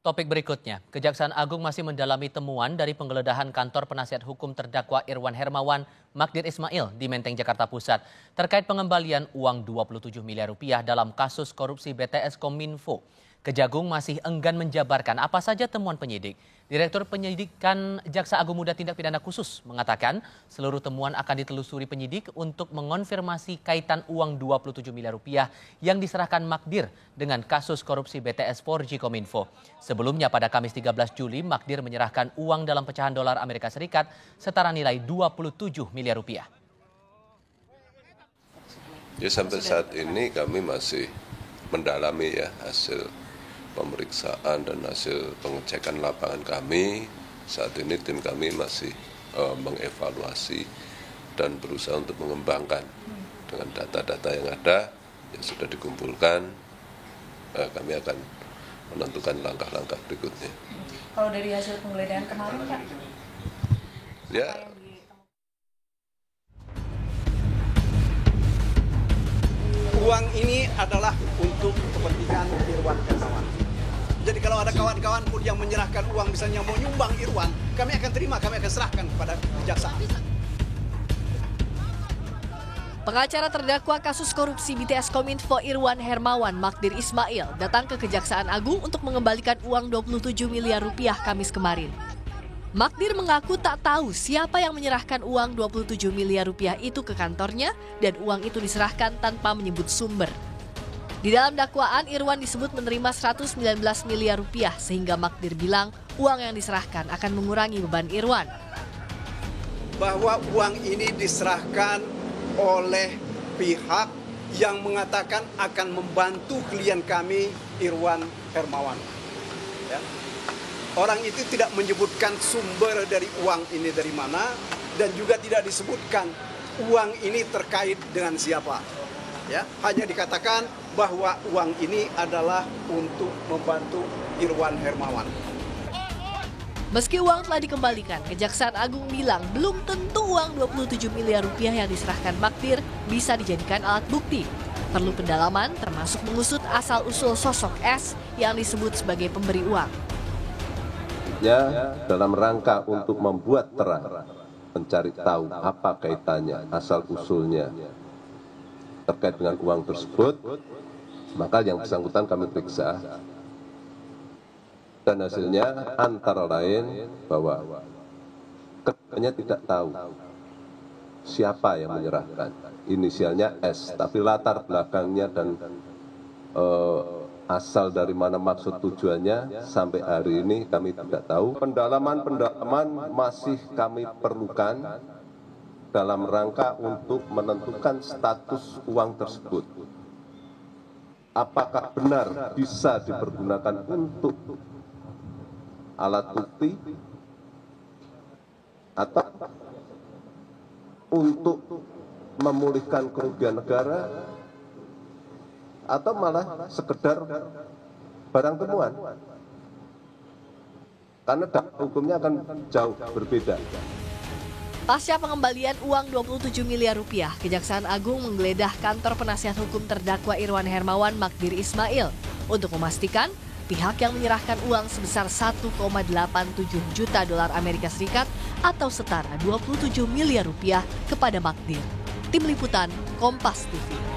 Topik berikutnya, Kejaksaan Agung masih mendalami temuan dari penggeledahan kantor penasihat hukum terdakwa Irwan Hermawan Magdir Ismail di Menteng, Jakarta Pusat terkait pengembalian uang 27 miliar rupiah dalam kasus korupsi BTS Kominfo. Kejagung masih enggan menjabarkan apa saja temuan penyidik. Direktur Penyidikan Jaksa Agung Muda Tindak Pidana Khusus mengatakan seluruh temuan akan ditelusuri penyidik untuk mengonfirmasi kaitan uang 27 miliar rupiah yang diserahkan Magdir dengan kasus korupsi BTS 4G Kominfo. Sebelumnya pada Kamis 13 Juli, Magdir menyerahkan uang dalam pecahan dolar Amerika Serikat setara nilai 27 miliar rupiah. Ya, sampai saat ini kami masih mendalami ya hasil pemeriksaan dan hasil pengecekan lapangan kami. Saat ini tim kami masih mengevaluasi dan berusaha untuk mengembangkan dengan data-data yang ada yang sudah dikumpulkan. Kami akan menentukan langkah-langkah berikutnya. Kalau dari hasil penggeledahan kemarin, Pak? Ya. Uang ini adalah untuk kepentingan Irwan Hermawan. Jadi kalau ada kawan-kawan pun yang menyerahkan uang misalnya mau nyumbang Irwan, kami akan terima, kami akan serahkan kepada kejaksaan. Pengacara terdakwa kasus korupsi BTS Kominfo Irwan Hermawan Magdir Ismail datang ke Kejaksaan Agung untuk mengembalikan uang 27 miliar rupiah Kamis kemarin. Magdir mengaku tak tahu siapa yang menyerahkan uang 27 miliar rupiah itu ke kantornya dan uang itu diserahkan tanpa menyebut sumber. Di dalam dakwaan, Irwan disebut menerima 119 miliar rupiah sehingga Magdir bilang uang yang diserahkan akan mengurangi beban Irwan. Bahwa uang ini diserahkan oleh pihak yang mengatakan akan membantu klien kami Irwan Hermawan. Ya. Orang itu tidak menyebutkan sumber dari uang ini dari mana dan juga tidak disebutkan uang ini terkait dengan siapa. Ya, hanya dikatakan bahwa uang ini adalah untuk membantu Irwan Hermawan. Meski uang telah dikembalikan, Kejaksaan Agung bilang belum tentu uang 27 miliar rupiah yang diserahkan Magdir bisa dijadikan alat bukti. Perlu pendalaman termasuk mengusut asal-usul sosok S yang disebut sebagai pemberi uang. Ya, dalam rangka untuk membuat terang, mencari tahu apa kaitannya, asal-usulnya terkait dengan uang tersebut, maka yang bersangkutan kami periksa. Dan hasilnya antara lain bahwa keduanya tidak tahu siapa yang menyerahkan. Inisialnya S, tapi latar belakangnya dan asal dari mana maksud tujuannya sampai hari ini kami tidak tahu. Pendalaman masih kami perlukan dalam rangka untuk menentukan status uang tersebut. Apakah benar bisa dipergunakan untuk alat bukti atau untuk memulihkan kerugian negara atau malah sekedar barang temuan. Karena hukumnya akan jauh berbeda. Pasca pengembalian uang 27 miliar rupiah, Kejaksaan Agung menggeledah kantor penasihat hukum terdakwa Irwan Hermawan Magdir Ismail untuk memastikan pihak yang menyerahkan uang sebesar 1,87 juta dolar Amerika Serikat atau setara 27 miliar rupiah kepada Magdir. Tim Liputan Kompas TV.